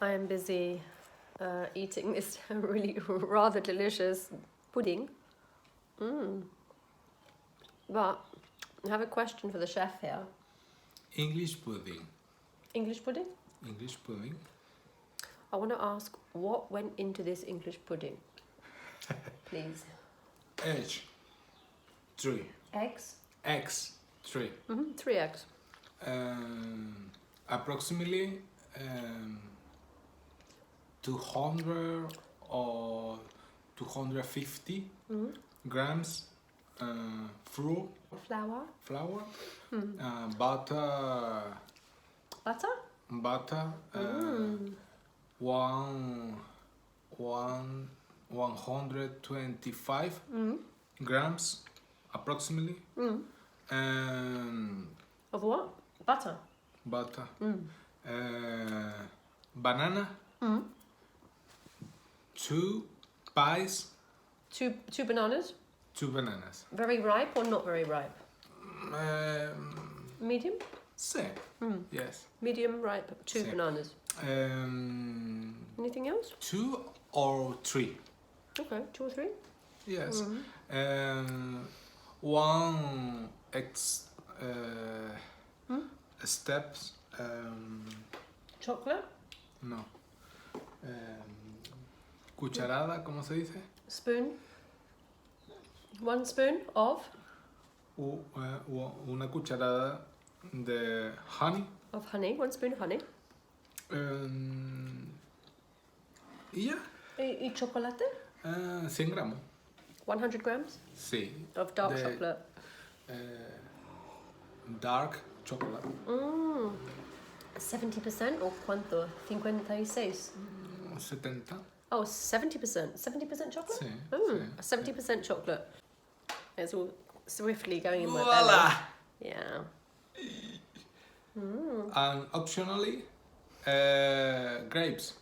I am busy eating this really rather delicious pudding. But I have a question for the chef here. English pudding. English pudding? English pudding. I want to ask what went into this English pudding, please. Egg. 3. Eggs? Eggs. 3. 3 eggs. Approximately 200 or 250 grams flour, Flour? butter, Butter? 125 grams approximately. Of what? Butter? Butter. Banana. 2 pies. Two bananas? 2 bananas. Very ripe or not very ripe? Medium? Same. Yes. Medium ripe, 2 Same. bananas. Anything else? 2 or 3. Okay, 2 or 3. Yes. 1 steps. Chocolate? No. Cucharada, ¿cómo se dice? Spoon? 1 spoon of? Una cucharada de honey. Of honey, 1 spoon of honey. Y ya. Y chocolate? 100 gramos. 100 grams? Sí. Of dark chocolate. Dark chocolate. 70% or cuánto? 56? 70. Oh, 70%. 70% chocolate? Sí, A 70% chocolate. It's all swiftly going in my Voila! belly. Yeah. And optionally, grapes.